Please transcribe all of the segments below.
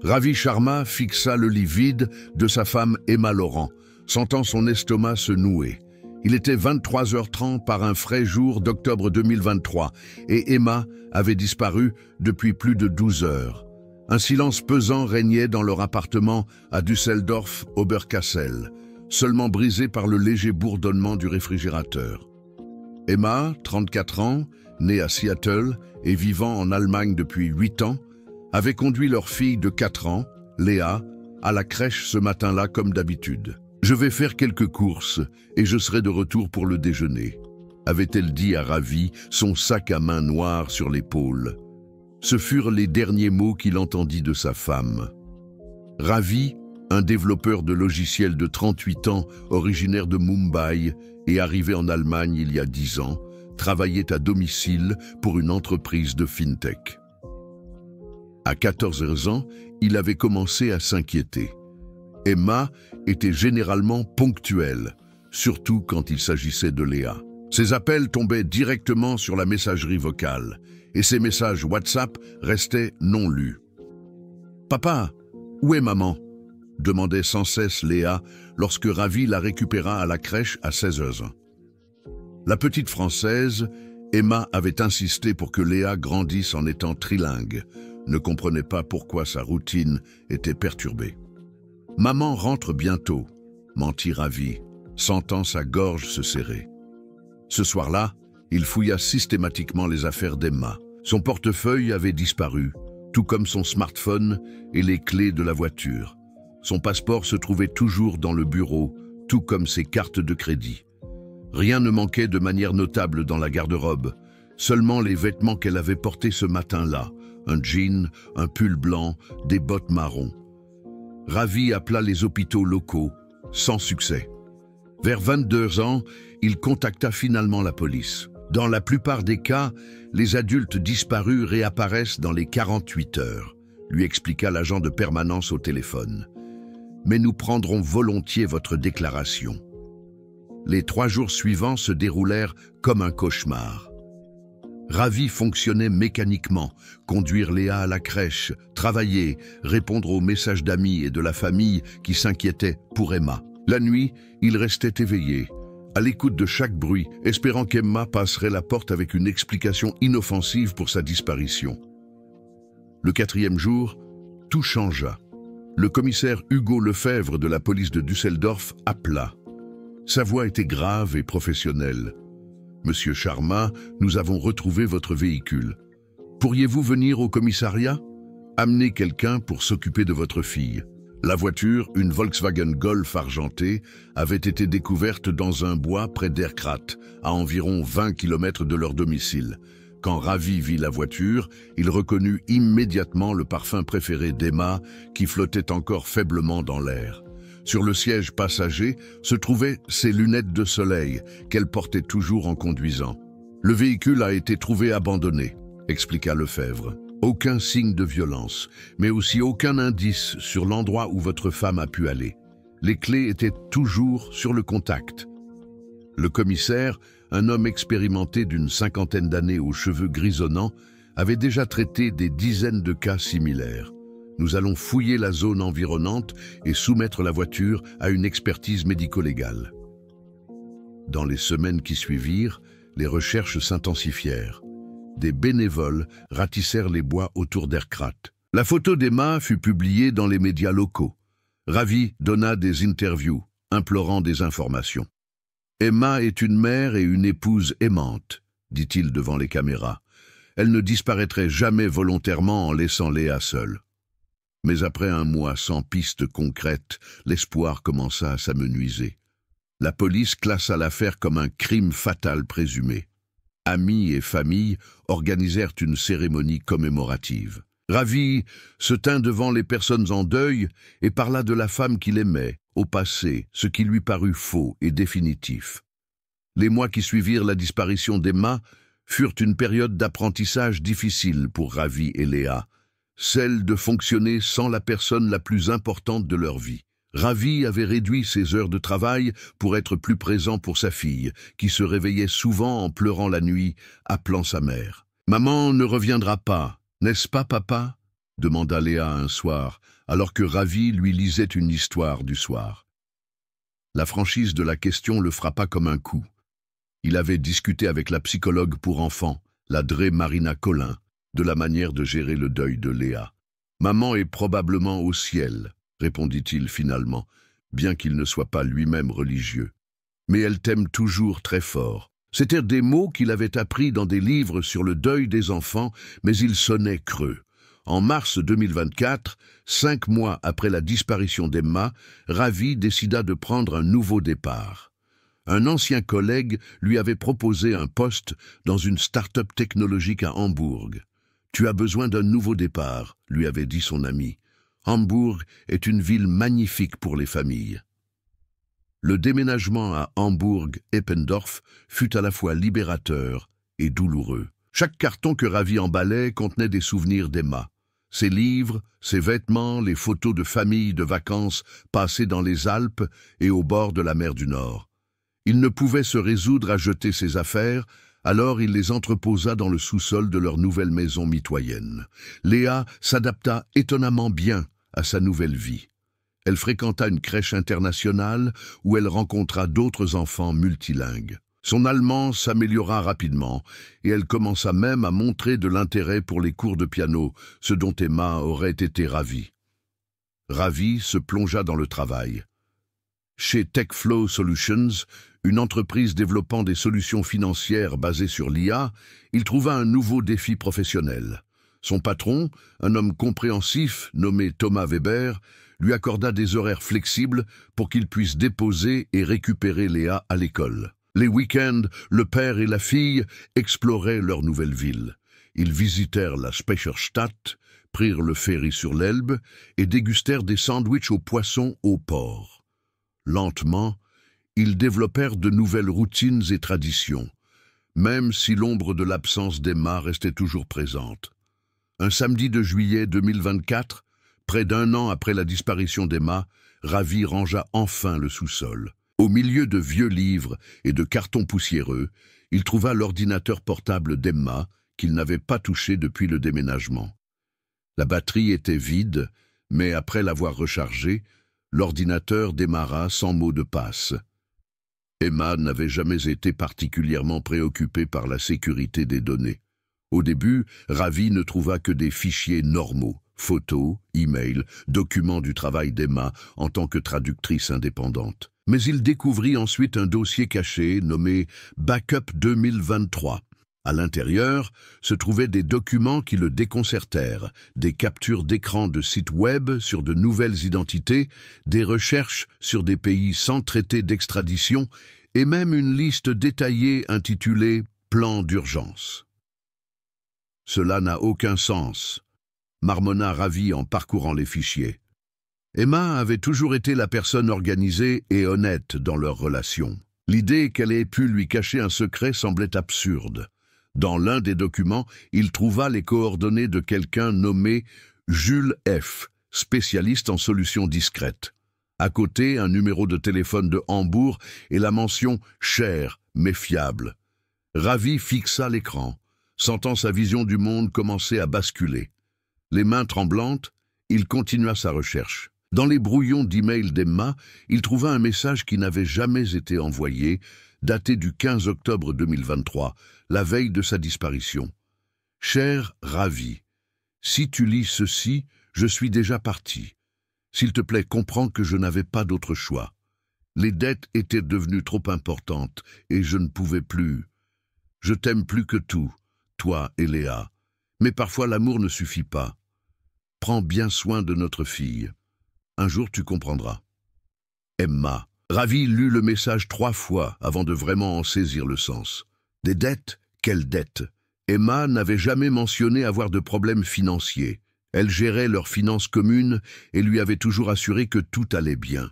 Ravi Sharma fixa le lit vide de sa femme Emma Laurent, sentant son estomac se nouer. Il était 23h30 par un frais jour d'octobre 2023 et Emma avait disparu depuis plus de 12 heures. Un silence pesant régnait dans leur appartement à Düsseldorf-Oberkassel, seulement brisé par le léger bourdonnement du réfrigérateur. Emma, 34 ans, née à Seattle et vivant en Allemagne depuis 8 ans, avait conduit leur fille de 4 ans, Léa, à la crèche ce matin-là comme d'habitude. « Je vais faire quelques courses et je serai de retour pour le déjeuner », avait-elle dit à Ravi, son sac à main noir sur l'épaule. Ce furent les derniers mots qu'il entendit de sa femme. Ravi, un développeur de logiciels de 38 ans, originaire de Mumbai et arrivé en Allemagne il y a 10 ans, travaillait à domicile pour une entreprise de fintech. À 14 ans, il avait commencé à s'inquiéter. Emma était généralement ponctuelle, surtout quand il s'agissait de Léa. Ses appels tombaient directement sur la messagerie vocale et ses messages WhatsApp restaient non lus. « Papa, où est maman ?» demandait sans cesse Léa lorsque Ravi la récupéra à la crèche à 16h. La petite Française, Emma avait insisté pour que Léa grandisse en étant trilingue, ne comprenait pas pourquoi sa routine était perturbée. « Maman rentre bientôt », mentit Ravi, sentant sa gorge se serrer. Ce soir-là, il fouilla systématiquement les affaires d'Emma. Son portefeuille avait disparu, tout comme son smartphone et les clés de la voiture. Son passeport se trouvait toujours dans le bureau, tout comme ses cartes de crédit. Rien ne manquait de manière notable dans la garde-robe, seulement les vêtements qu'elle avait portés ce matin-là, un jean, un pull blanc, des bottes marron. Ravi appela les hôpitaux locaux, sans succès. Vers 22 ans, il contacta finalement la police. Dans la plupart des cas, les adultes disparus réapparaissent dans les 48 heures, lui expliqua l'agent de permanence au téléphone. Mais nous prendrons volontiers votre déclaration. Les 3 jours suivants se déroulèrent comme un cauchemar. Ravi fonctionnait mécaniquement, conduire Léa à la crèche, travailler, répondre aux messages d'amis et de la famille qui s'inquiétaient pour Emma. La nuit, il restait éveillé, à l'écoute de chaque bruit, espérant qu'Emma passerait la porte avec une explication inoffensive pour sa disparition. Le 4e jour, tout changea. Le commissaire Hugo Lefebvre de la police de Düsseldorf appela. Sa voix était grave et professionnelle. « Monsieur Sharma, nous avons retrouvé votre véhicule. Pourriez-vous venir au commissariat? Amenez quelqu'un pour s'occuper de votre fille. » La voiture, une Volkswagen Golf argentée, avait été découverte dans un bois près d'Erkrath, à environ 20 km de leur domicile. Quand Ravi vit la voiture, il reconnut immédiatement le parfum préféré d'Emma, qui flottait encore faiblement dans l'air. Sur le siège passager se trouvaient ses lunettes de soleil, qu'elle portait toujours en conduisant. « Le véhicule a été trouvé abandonné », expliqua Lefebvre. Aucun signe de violence, mais aussi aucun indice sur l'endroit où votre femme a pu aller. Les clés étaient toujours sur le contact. Le commissaire, un homme expérimenté d'une 50aine d'années aux cheveux grisonnants, avait déjà traité des dizaines de cas similaires. Nous allons fouiller la zone environnante et soumettre la voiture à une expertise médico-légale. Dans les semaines qui suivirent, les recherches s'intensifièrent. Des bénévoles ratissèrent les bois autour d'Erkrath. La photo d'Emma fut publiée dans les médias locaux. Ravi donna des interviews, implorant des informations. « Emma est une mère et une épouse aimante », dit-il devant les caméras. « Elle ne disparaîtrait jamais volontairement en laissant Léa seule. » Mais après un mois sans piste concrète, l'espoir commença à s'amenuiser. La police classa l'affaire comme un crime fatal présumé. Amis et famille organisèrent une cérémonie commémorative. Ravi se tint devant les personnes en deuil et parla de la femme qu'il aimait, au passé, ce qui lui parut faux et définitif. Les mois qui suivirent la disparition d'Emma furent une période d'apprentissage difficile pour Ravi et Léa, celle de fonctionner sans la personne la plus importante de leur vie. Ravi avait réduit ses heures de travail pour être plus présent pour sa fille, qui se réveillait souvent en pleurant la nuit, appelant sa mère. « Maman ne reviendra pas, n'est-ce pas, papa ?» demanda Léa un soir, alors que Ravi lui lisait une histoire du soir. La franchise de la question le frappa comme un coup. Il avait discuté avec la psychologue pour enfants, la Dre Marina Collin, de la manière de gérer le deuil de Léa. « Maman est probablement au ciel », répondit-il finalement, bien qu'il ne soit pas lui-même religieux. « Mais elle t'aime toujours très fort. » C'étaient des mots qu'il avait appris dans des livres sur le deuil des enfants, mais ils sonnaient creux. En mars 2024, 5 mois après la disparition d'Emma, Ravi décida de prendre un nouveau départ. Un ancien collègue lui avait proposé un poste dans une start-up technologique à Hambourg. « Tu as besoin d'un nouveau départ », lui avait dit son ami. « Hambourg est une ville magnifique pour les familles. » Le déménagement à Hambourg-Eppendorf fut à la fois libérateur et douloureux. Chaque carton que Ravi emballait contenait des souvenirs d'Emma. Ses livres, ses vêtements, les photos de familles de vacances passées dans les Alpes et au bord de la mer du Nord. Il ne pouvait se résoudre à jeter ses affaires, alors il les entreposa dans le sous-sol de leur nouvelle maison mitoyenne. Léa s'adapta étonnamment bien à sa nouvelle vie. Elle fréquenta une crèche internationale où elle rencontra d'autres enfants multilingues. Son allemand s'améliora rapidement et elle commença même à montrer de l'intérêt pour les cours de piano, ce dont Emma aurait été ravie. Ravi se plongea dans le travail. Chez TechFlow Solutions, une entreprise développant des solutions financières basées sur l'IA, il trouva un nouveau défi professionnel. Son patron, un homme compréhensif nommé Thomas Weber, lui accorda des horaires flexibles pour qu'il puisse déposer et récupérer Léa à l'école. Les week-ends, le père et la fille exploraient leur nouvelle ville. Ils visitèrent la Speicherstadt, prirent le ferry sur l'Elbe et dégustèrent des sandwichs au poisson au port. Lentement, ils développèrent de nouvelles routines et traditions, même si l'ombre de l'absence d'Emma restait toujours présente. Un samedi de juillet 2024, près d'1 an après la disparition d'Emma, Ravi rangea enfin le sous-sol. Au milieu de vieux livres et de cartons poussiéreux, il trouva l'ordinateur portable d'Emma qu'il n'avait pas touché depuis le déménagement. La batterie était vide, mais après l'avoir rechargé, l'ordinateur démarra sans mot de passe. Emma n'avait jamais été particulièrement préoccupée par la sécurité des données. Au début, Ravi ne trouva que des fichiers normaux, photos, emails, documents du travail d'Emma en tant que traductrice indépendante. Mais il découvrit ensuite un dossier caché nommé « Backup 2023 ». À l'intérieur se trouvaient des documents qui le déconcertèrent, des captures d'écran de sites web sur de nouvelles identités, des recherches sur des pays sans traité d'extradition et même une liste détaillée intitulée « Plan d'urgence ». Cela n'a aucun sens, marmonna Ravi en parcourant les fichiers. Emma avait toujours été la personne organisée et honnête dans leur relation. L'idée qu'elle ait pu lui cacher un secret semblait absurde. Dans l'un des documents, il trouva les coordonnées de quelqu'un nommé Jules F., spécialiste en solutions discrètes. À côté, un numéro de téléphone de Hambourg et la mention « cher, mais fiable ». Ravi fixa l'écran, sentant sa vision du monde commencer à basculer. Les mains tremblantes, il continua sa recherche. Dans les brouillons d'email d'Emma, il trouva un message qui n'avait jamais été envoyé, daté du 15 octobre 2023, la veille de sa disparition. « Cher Ravi, si tu lis ceci, je suis déjà parti. S'il te plaît, comprends que je n'avais pas d'autre choix. Les dettes étaient devenues trop importantes et je ne pouvais plus. Je t'aime plus que tout, toi et Léa. Mais parfois l'amour ne suffit pas. Prends bien soin de notre fille. Un jour tu comprendras. Emma. » Ravi lut le message 3 fois avant de vraiment en saisir le sens. Des dettes? Quelles dettes? Emma n'avait jamais mentionné avoir de problèmes financiers. Elle gérait leurs finances communes et lui avait toujours assuré que tout allait bien.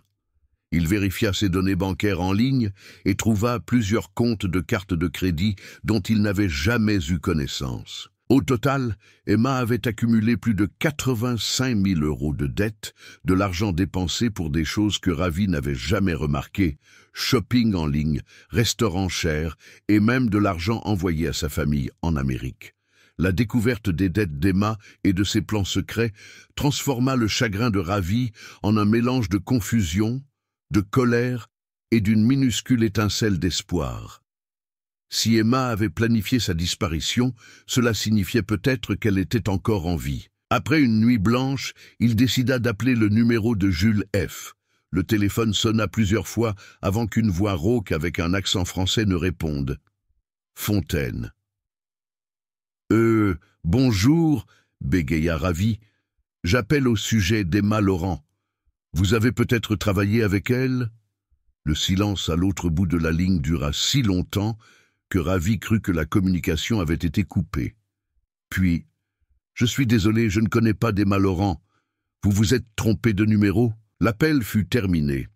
Il vérifia ses données bancaires en ligne et trouva plusieurs comptes de cartes de crédit dont il n'avait jamais eu connaissance. Au total, Emma avait accumulé plus de 85 000 € de dettes, de l'argent dépensé pour des choses que Ravi n'avait jamais remarquées, shopping en ligne, restaurants chers et même de l'argent envoyé à sa famille en Amérique. La découverte des dettes d'Emma et de ses plans secrets transforma le chagrin de Ravi en un mélange de confusion, de colère et d'une minuscule étincelle d'espoir. Si Emma avait planifié sa disparition, cela signifiait peut-être qu'elle était encore en vie. Après une nuit blanche, il décida d'appeler le numéro de Jules F. Le téléphone sonna plusieurs fois avant qu'une voix rauque avec un accent français ne réponde. Fontaine. Bonjour, bégaya Ravi. J'appelle au sujet d'Emma Laurent. Vous avez peut-être travaillé avec elle? Le silence à l'autre bout de la ligne dura si longtemps que Ravi crut que la communication avait été coupée. Puis, je suis désolé, je ne connais pas d'Emma Laurent. Vous vous êtes trompé de numéro? L'appel fut terminé.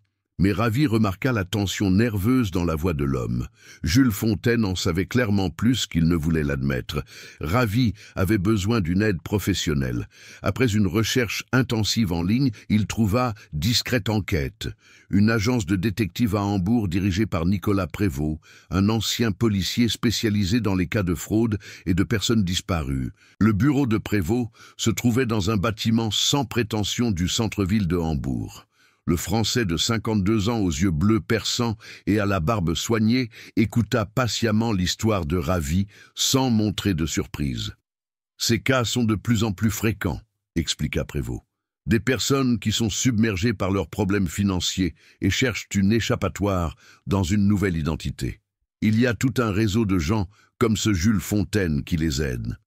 Mais Ravi remarqua la tension nerveuse dans la voix de l'homme. Jules Fontaine en savait clairement plus qu'il ne voulait l'admettre. Ravi avait besoin d'une aide professionnelle. Après une recherche intensive en ligne, il trouva Discrète Enquête, une agence de détectives à Hambourg dirigée par Nicolas Prévost, un ancien policier spécialisé dans les cas de fraude et de personnes disparues. Le bureau de Prévost se trouvait dans un bâtiment sans prétention du centre-ville de Hambourg. Le Français de 52 ans aux yeux bleus perçants et à la barbe soignée écouta patiemment l'histoire de Ravi sans montrer de surprise. « Ces cas sont de plus en plus fréquents, » expliqua Prévost. « Des personnes qui sont submergées par leurs problèmes financiers et cherchent une échappatoire dans une nouvelle identité. Il y a tout un réseau de gens comme ce Jules Fontaine qui les aide. »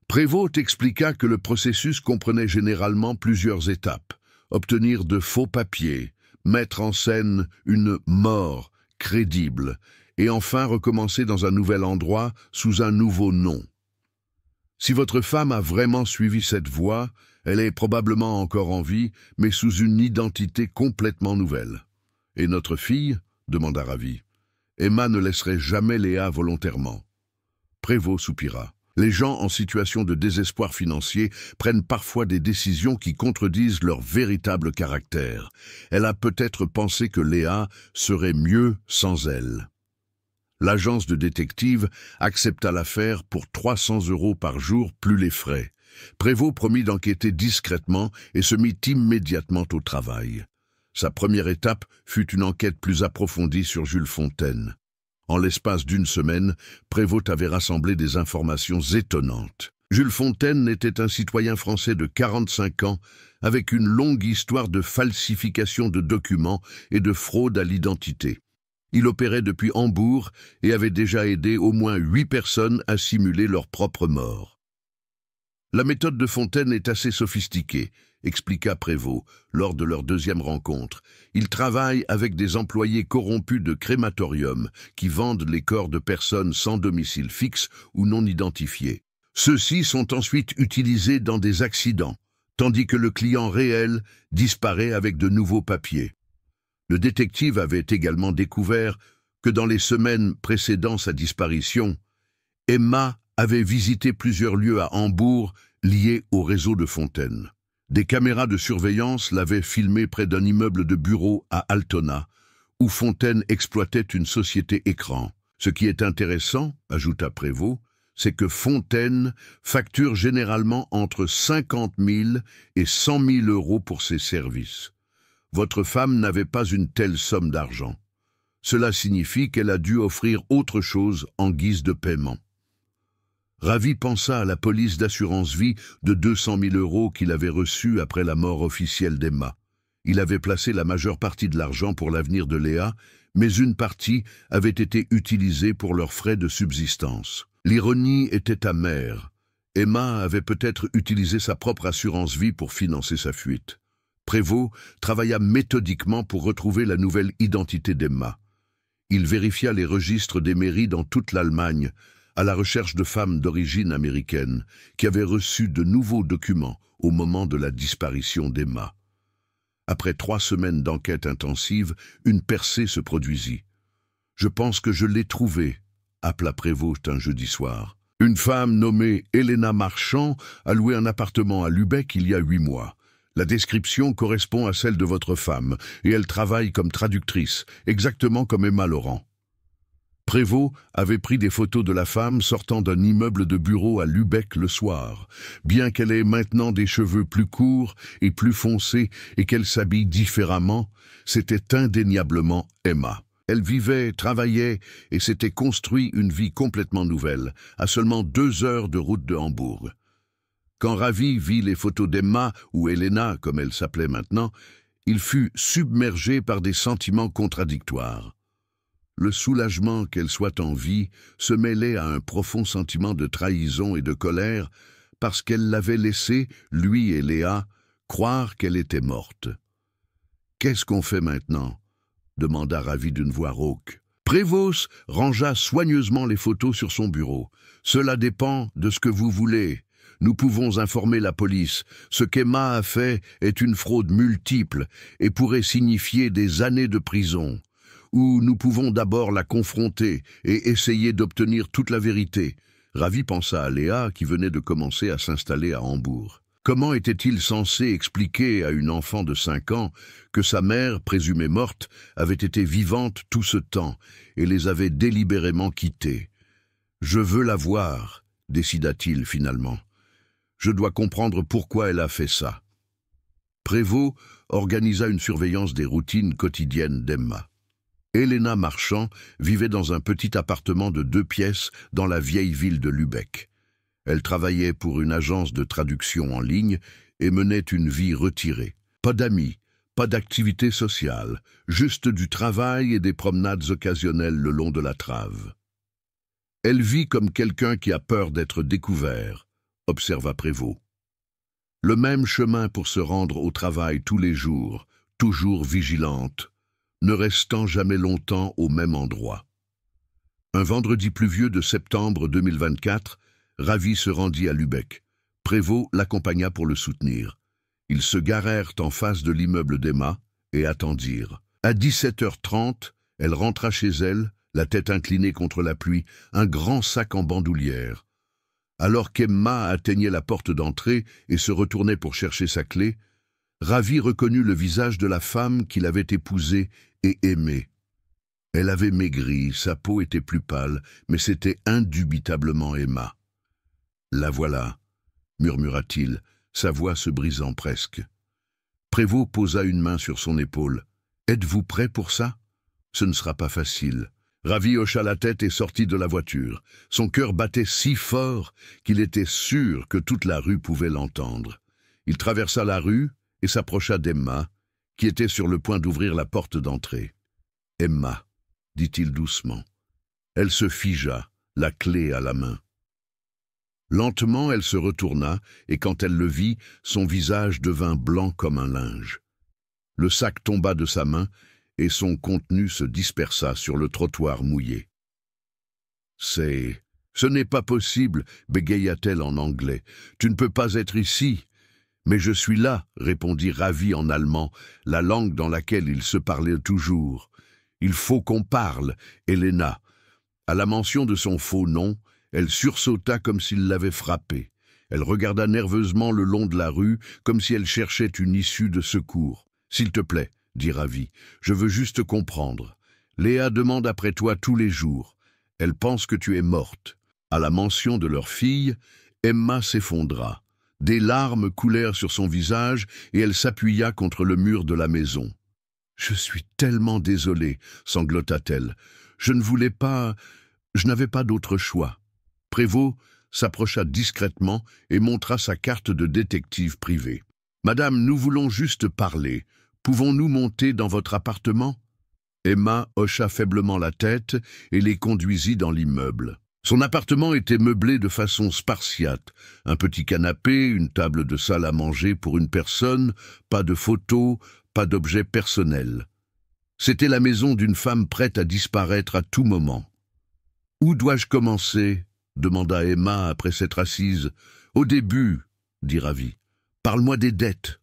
Prévost expliqua que le processus comprenait généralement plusieurs étapes. Obtenir de faux papiers, mettre en scène une mort crédible, et enfin recommencer dans un nouvel endroit sous un nouveau nom. Si votre femme a vraiment suivi cette voie, elle est probablement encore en vie, mais sous une identité complètement nouvelle. « Et notre fille ?» demanda Ravi. « Emma ne laisserait jamais Léa volontairement. » Prévost soupira. Les gens en situation de désespoir financier prennent parfois des décisions qui contredisent leur véritable caractère. Elle a peut-être pensé que Léa serait mieux sans elle. L'agence de détective accepta l'affaire pour 300 € par jour plus les frais. Prévost promit d'enquêter discrètement et se mit immédiatement au travail. Sa première étape fut une enquête plus approfondie sur Jules Fontaine. En l'espace d'une semaine, Prévost avait rassemblé des informations étonnantes. Jules Fontaine était un citoyen français de 45 ans, avec une longue histoire de falsification de documents et de fraude à l'identité. Il opérait depuis Hambourg et avait déjà aidé au moins 8 personnes à simuler leur propre mort. La méthode de Fontaine est assez sophistiquée, expliqua Prévost lors de leur deuxième rencontre. Il travaille avec des employés corrompus de crématorium qui vendent les corps de personnes sans domicile fixe ou non identifiés. Ceux-ci sont ensuite utilisés dans des accidents, tandis que le client réel disparaît avec de nouveaux papiers. Le détective avait également découvert que dans les semaines précédant sa disparition, Emma avait visité plusieurs lieux à Hambourg liés au réseau de Fontaine. Des caméras de surveillance l'avaient filmé près d'un immeuble de bureaux à Altona, où Fontaine exploitait une société écran. Ce qui est intéressant, ajouta Prévost, c'est que Fontaine facture généralement entre 50 000 et 100 000 € pour ses services. Votre femme n'avait pas une telle somme d'argent. Cela signifie qu'elle a dû offrir autre chose en guise de paiement. Ravi pensa à la police d'assurance-vie de 200 000 € qu'il avait reçue après la mort officielle d'Emma. Il avait placé la majeure partie de l'argent pour l'avenir de Léa, mais une partie avait été utilisée pour leurs frais de subsistance. L'ironie était amère. Emma avait peut-être utilisé sa propre assurance-vie pour financer sa fuite. Prévost travailla méthodiquement pour retrouver la nouvelle identité d'Emma. Il vérifia les registres des mairies dans toute l'Allemagne, à la recherche de femmes d'origine américaine qui avaient reçu de nouveaux documents au moment de la disparition d'Emma. Après 3 semaines d'enquête intensive, une percée se produisit. « Je pense que je l'ai trouvée », appela Prévost un jeudi soir. Une femme nommée Helena Marchand a loué un appartement à Lübeck il y a 8 mois. La description correspond à celle de votre femme et elle travaille comme traductrice, exactement comme Emma Laurent. Prévost avait pris des photos de la femme sortant d'un immeuble de bureau à Lübeck le soir. Bien qu'elle ait maintenant des cheveux plus courts et plus foncés et qu'elle s'habille différemment, c'était indéniablement Emma. Elle vivait, travaillait et s'était construit une vie complètement nouvelle, à seulement 2 heures de route de Hambourg. Quand Ravi vit les photos d'Emma, ou Elena comme elle s'appelait maintenant, il fut submergé par des sentiments contradictoires. Le soulagement qu'elle soit en vie se mêlait à un profond sentiment de trahison et de colère parce qu'elle l'avait laissé, lui et Léa, croire qu'elle était morte. « Qu'est-ce qu'on fait maintenant ?» demanda Ravi d'une voix rauque. Prévost rangea soigneusement les photos sur son bureau. « Cela dépend de ce que vous voulez. Nous pouvons informer la police. Ce qu'Emma a fait est une fraude multiple et pourrait signifier des années de prison. Ou nous pouvons d'abord la confronter et essayer d'obtenir toute la vérité. » Ravi pensa à Léa qui venait de commencer à s'installer à Hambourg. Comment était-il censé expliquer à une enfant de 5 ans que sa mère, présumée morte, avait été vivante tout ce temps et les avait délibérément quittés? « Je veux la voir », décida-t-il finalement. « Je dois comprendre pourquoi elle a fait ça. » Prévost organisa une surveillance des routines quotidiennes d'Emma. Elena Marchand vivait dans un petit appartement de 2 pièces dans la vieille ville de Lübeck. Elle travaillait pour une agence de traduction en ligne et menait une vie retirée. Pas d'amis, pas d'activité sociale, juste du travail et des promenades occasionnelles le long de la Trave. Elle vit comme quelqu'un qui a peur d'être découvert, observa Prévost. Le même chemin pour se rendre au travail tous les jours, toujours vigilante, ne restant jamais longtemps au même endroit. Un vendredi pluvieux de septembre 2024, Ravi se rendit à Lübeck. Prévost l'accompagna pour le soutenir. Ils se garèrent en face de l'immeuble d'Emma et attendirent. À 17h30, elle rentra chez elle, la tête inclinée contre la pluie, un grand sac en bandoulière. Alors qu'Emma atteignait la porte d'entrée et se retournait pour chercher sa clé, Ravi reconnut le visage de la femme qu'il avait épousée et aimée. Elle avait maigri, sa peau était plus pâle, mais c'était indubitablement Emma. « La voilà », murmura-t-il, sa voix se brisant presque. Prévost posa une main sur son épaule. « Êtes-vous prêt pour ça ? Ce ne sera pas facile. » Ravi hocha la tête et sortit de la voiture. Son cœur battait si fort qu'il était sûr que toute la rue pouvait l'entendre. Il traversa la rue et s'approcha d'Emma, qui était sur le point d'ouvrir la porte d'entrée. « Emma », dit-il doucement. Elle se figea, la clé à la main. Lentement, elle se retourna, et quand elle le vit, son visage devint blanc comme un linge. Le sac tomba de sa main, et son contenu se dispersa sur le trottoir mouillé. « Ce n'est pas possible, bégaya-t-elle en anglais. Tu ne peux pas être ici. » « Mais je suis là, » répondit Ravi en allemand, la langue dans laquelle il se parlait toujours. « Il faut qu'on parle, Elena. » À la mention de son faux nom, elle sursauta comme s'il l'avait frappée. Elle regarda nerveusement le long de la rue, comme si elle cherchait une issue de secours. « S'il te plaît, » dit Ravi, « je veux juste comprendre. Léa demande après toi tous les jours. Elle pense que tu es morte. » À la mention de leur fille, Emma s'effondra. Des larmes coulèrent sur son visage et elle s'appuya contre le mur de la maison. « Je suis tellement désolée, » sanglota-t-elle. « Je ne voulais pas... Je n'avais pas d'autre choix. » Prévost s'approcha discrètement et montra sa carte de détective privé. « Madame, nous voulons juste parler. Pouvons-nous monter dans votre appartement ?» Emma hocha faiblement la tête et les conduisit dans l'immeuble. Son appartement était meublé de façon spartiate. Un petit canapé, une table de salle à manger pour une personne, pas de photos, pas d'objets personnels. C'était la maison d'une femme prête à disparaître à tout moment. « Où dois-je commencer ?» demanda Emma après s'être assise. « Au début, » dit Ravi. « Parle-moi des dettes. »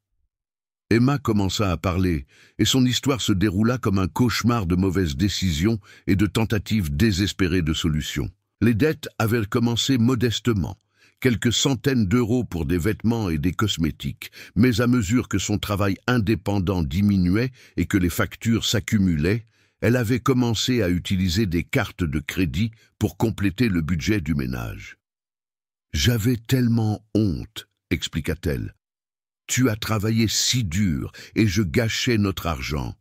Emma commença à parler, et son histoire se déroula comme un cauchemar de mauvaises décisions et de tentatives désespérées de solutions. Les dettes avaient commencé modestement, quelques centaines d'euros pour des vêtements et des cosmétiques, mais à mesure que son travail indépendant diminuait et que les factures s'accumulaient, Elle avait commencé à utiliser des cartes de crédit pour compléter le budget du ménage. « J'avais tellement honte, expliqua-t-elle. Tu as travaillé si dur et je gâchais notre argent.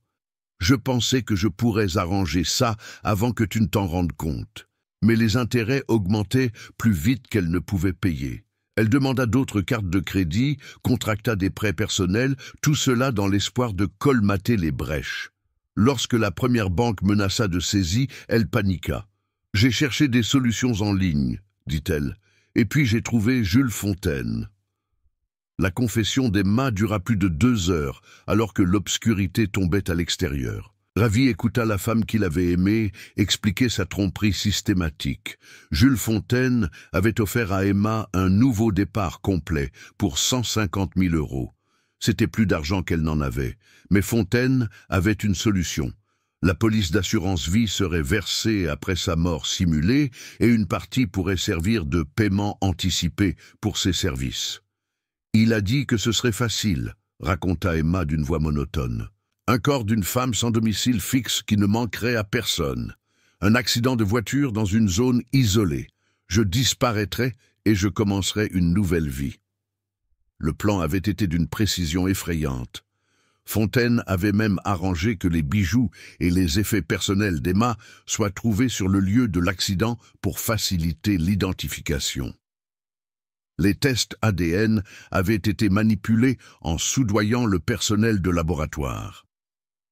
Je pensais que je pourrais arranger ça avant que tu ne t'en rendes compte. Mais les intérêts augmentaient plus vite qu'elle ne pouvait payer. Elle demanda d'autres cartes de crédit, contracta des prêts personnels, tout cela dans l'espoir de colmater les brèches. Lorsque la première banque menaça de saisie, elle paniqua. « J'ai cherché des solutions en ligne, dit-elle, et puis j'ai trouvé Jules Fontaine. » La confession d'Emma dura plus de 2 heures, alors que l'obscurité tombait à l'extérieur. Ravi écouta la femme qu'il avait aimée expliquer sa tromperie systématique. Jules Fontaine avait offert à Emma un nouveau départ complet pour 150 000 €. C'était plus d'argent qu'elle n'en avait, mais Fontaine avait une solution. La police d'assurance vie serait versée après sa mort simulée et une partie pourrait servir de paiement anticipé pour ses services. « Il a dit que ce serait facile », raconta Emma d'une voix monotone. « Un corps d'une femme sans domicile fixe qui ne manquerait à personne. Un accident de voiture dans une zone isolée. Je disparaîtrais et je commencerais une nouvelle vie. » Le plan avait été d'une précision effrayante. Fontaine avait même arrangé que les bijoux et les effets personnels d'Emma soient trouvés sur le lieu de l'accident pour faciliter l'identification. Les tests ADN avaient été manipulés en soudoyant le personnel de laboratoire.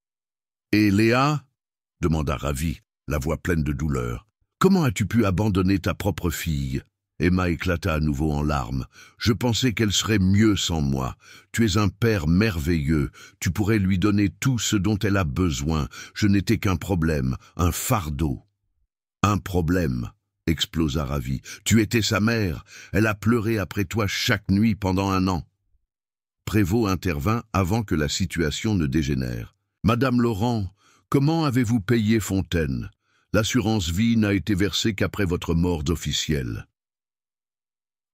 « Et Léa ?» demanda Ravi, la voix pleine de douleur. « Comment as-tu pu abandonner ta propre fille ?» Emma éclata à nouveau en larmes. « Je pensais qu'elle serait mieux sans moi. Tu es un père merveilleux. Tu pourrais lui donner tout ce dont elle a besoin. Je n'étais qu'un problème, un fardeau. »« Un problème ?» explosa Ravi. « Tu étais sa mère. Elle a pleuré après toi chaque nuit pendant 1 an. » Prévost intervint avant que la situation ne dégénère. « Madame Laurent, comment avez-vous payé Fontaine? L'assurance vie n'a été versée qu'après votre mort officielle. »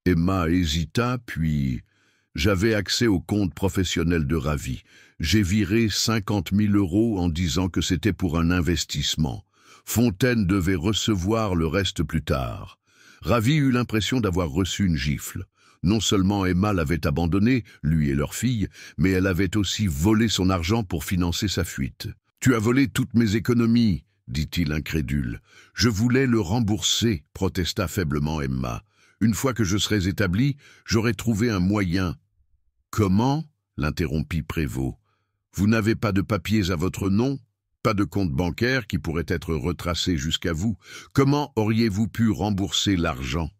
Emma hésita, puis « J'avais accès au compte professionnel de Ravi. J'ai viré 50 000 € en disant que c'était pour un investissement. Fontaine devait recevoir le reste plus tard. » Ravi eut l'impression d'avoir reçu une gifle. Non seulement Emma l'avait abandonné, lui et leur fille, mais elle avait aussi volé son argent pour financer sa fuite. « Tu as volé toutes mes économies, » dit-il incrédule. « Je voulais le rembourser, » protesta faiblement Emma. « Une fois que je serais établie, j'aurais trouvé un moyen. »« Comment ?» l'interrompit Prévost. « Vous n'avez pas de papiers à votre nom ? Pas de compte bancaire qui pourrait être retracé jusqu'à vous. Comment auriez-vous pu rembourser l'argent ?»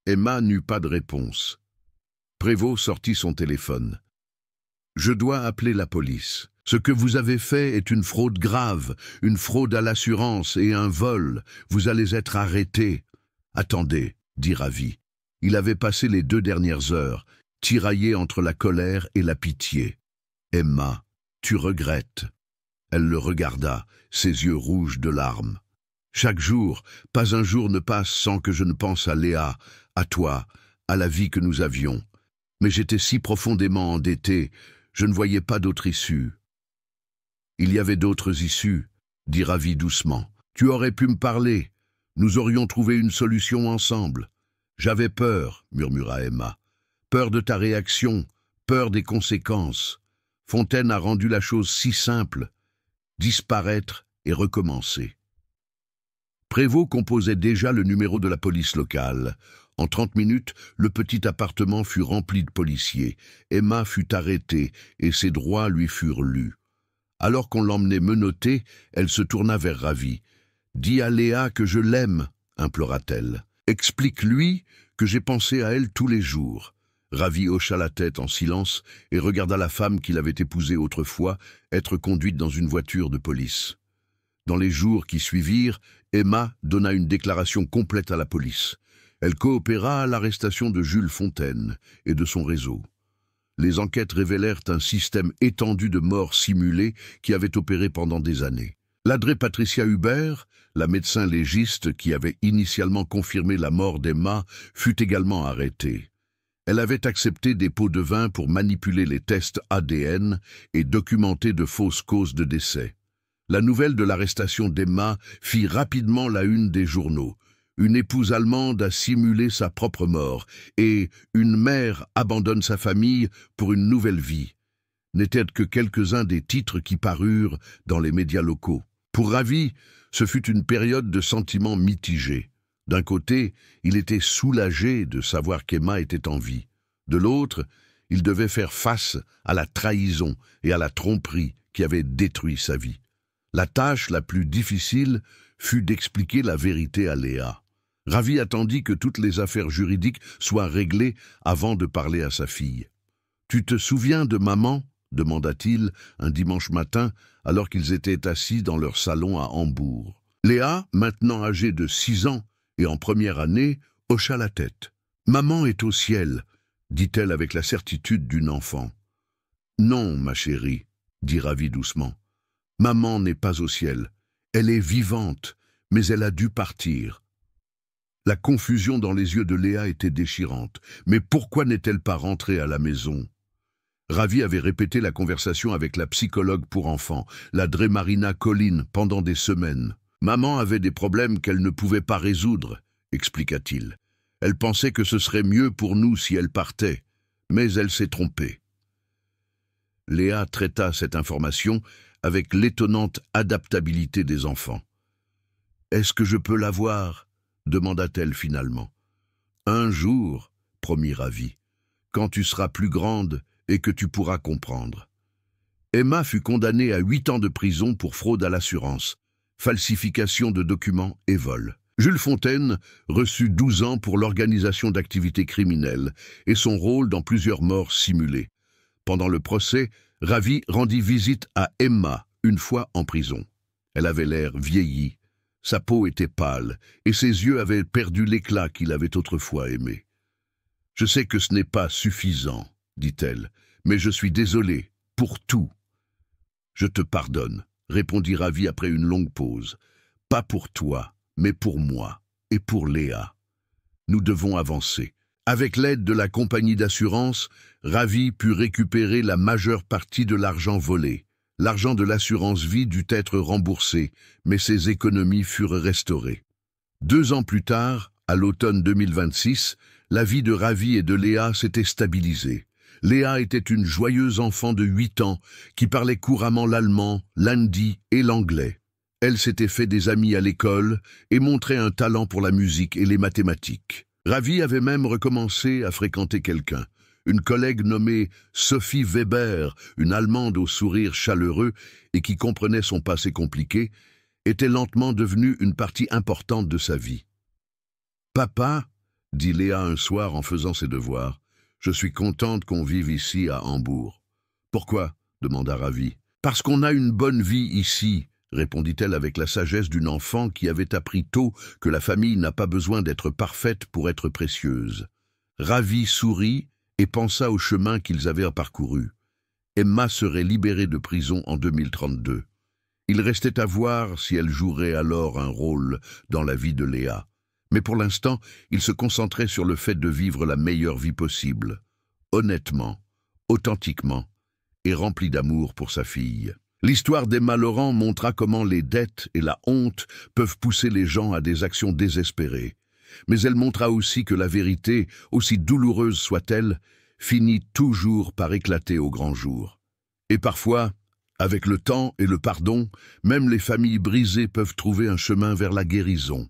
Emma n'eut pas de réponse. Prévost sortit son téléphone. « Je dois appeler la police. Ce que vous avez fait est une fraude grave, une fraude à l'assurance et un vol. Vous allez être arrêté. »« Attendez, » dit Ravi. Il avait passé les 2 dernières heures, tiraillé entre la colère et la pitié. « Emma, tu regrettes. » Elle le regarda, ses yeux rouges de larmes. « Chaque jour, pas un jour ne passe sans que je ne pense à Léa, à toi, à la vie que nous avions. Mais j'étais si profondément endetté, je ne voyais pas d'autre issue. » « Il y avait d'autres issues, » dit Ravi doucement. « Tu aurais pu me parler. Nous aurions trouvé une solution ensemble. »« J'avais peur, » murmura Emma. « Peur de ta réaction, peur des conséquences. Fontaine a rendu la chose si simple. Disparaître et recommencer. » Prévost composait déjà le numéro de la police locale. En 30 minutes, le petit appartement fut rempli de policiers. Emma fut arrêtée et ses droits lui furent lus. Alors qu'on l'emmenait menottée, elle se tourna vers Ravi. « Dis à Léa que je l'aime, » implora-t-elle. « Explique-lui que j'ai pensé à elle tous les jours. » Ravi hocha la tête en silence et regarda la femme qu'il avait épousée autrefois être conduite dans une voiture de police. Dans les jours qui suivirent, Emma donna une déclaration complète à la police. Elle coopéra à l'arrestation de Jules Fontaine et de son réseau. Les enquêtes révélèrent un système étendu de morts simulées qui avait opéré pendant des années. L'adré Patricia Hubert, la médecin légiste qui avait initialement confirmé la mort d'Emma, fut également arrêtée. Elle avait accepté des pots de vin pour manipuler les tests ADN et documenter de fausses causes de décès. La nouvelle de l'arrestation d'Emma fit rapidement la une des journaux. Une épouse allemande a simulé sa propre mort et une mère abandonne sa famille pour une nouvelle vie. N'étaient que quelques-uns des titres qui parurent dans les médias locaux. Pour Ravi, ce fut une période de sentiments mitigés. D'un côté, il était soulagé de savoir qu'Emma était en vie. De l'autre, il devait faire face à la trahison et à la tromperie qui avaient détruit sa vie. La tâche la plus difficile fut d'expliquer la vérité à Léa. Ravi attendit que toutes les affaires juridiques soient réglées avant de parler à sa fille. « Tu te souviens de maman ?» demanda-t-il un dimanche matin alors qu'ils étaient assis dans leur salon à Hambourg. Léa, maintenant âgée de 6 ans et en première année, hocha la tête. « Maman est au ciel », dit-elle avec la certitude d'une enfant. « Non, ma chérie, » dit Ravi doucement. « Maman n'est pas au ciel. Elle est vivante, mais elle a dû partir. » La confusion dans les yeux de Léa était déchirante. Mais pourquoi n'est-elle pas rentrée à la maison? Ravi avait répété la conversation avec la psychologue pour enfants, la Dremarina Collin, pendant des semaines. Maman avait des problèmes qu'elle ne pouvait pas résoudre, expliqua-t-il. Elle pensait que ce serait mieux pour nous si elle partait, mais elle s'est trompée. Léa traita cette information avec l'étonnante adaptabilité des enfants. « Est-ce que je peux la voir ?» demanda-t-elle finalement. « Un jour, promit Ravi, quand tu seras plus grande et que tu pourras comprendre. » Emma fut condamnée à 8 ans de prison pour fraude à l'assurance, falsification de documents et vol. Jules Fontaine reçut 12 ans pour l'organisation d'activités criminelles et son rôle dans plusieurs morts simulées. Pendant le procès, Ravi rendit visite à Emma une fois en prison. Elle avait l'air vieillie, sa peau était pâle et ses yeux avaient perdu l'éclat qu'il avait autrefois aimé. « Je sais que ce n'est pas suffisant, dit-elle, mais je suis désolée pour tout. »« Je te pardonne, » répondit Ravi après une longue pause. « Pas pour toi, mais pour moi et pour Léa. Nous devons avancer. » Avec l'aide de la compagnie d'assurance, Ravi put récupérer la majeure partie de l'argent volé. L'argent de l'assurance vie dut être remboursé, mais ses économies furent restaurées. 2 ans plus tard, à l'automne 2026, la vie de Ravi et de Léa s'était stabilisée. Léa était une joyeuse enfant de 8 ans qui parlait couramment l'allemand, l'hindi et l'anglais. Elle s'était fait des amis à l'école et montrait un talent pour la musique et les mathématiques. Ravi avait même recommencé à fréquenter quelqu'un. Une collègue nommée Sophie Weber, une Allemande au sourire chaleureux et qui comprenait son passé compliqué, était lentement devenue une partie importante de sa vie. « Papa, » dit Léa un soir en faisant ses devoirs, « je suis contente qu'on vive ici à Hambourg. »« Pourquoi ?» demanda Ravi. « Parce qu'on a une bonne vie ici, » répondit-elle avec la sagesse d'une enfant qui avait appris tôt que la famille n'a pas besoin d'être parfaite pour être précieuse. Ravi sourit et pensa au chemin qu'ils avaient parcouru. Emma serait libérée de prison en 2032. Il restait à voir si elle jouerait alors un rôle dans la vie de Léa. Mais pour l'instant, il se concentrait sur le fait de vivre la meilleure vie possible, honnêtement, authentiquement et rempli d'amour pour sa fille. L'histoire d'Emma Laurent montra comment les dettes et la honte peuvent pousser les gens à des actions désespérées. Mais elle montra aussi que la vérité, aussi douloureuse soit-elle, finit toujours par éclater au grand jour. Et parfois, avec le temps et le pardon, même les familles brisées peuvent trouver un chemin vers la guérison.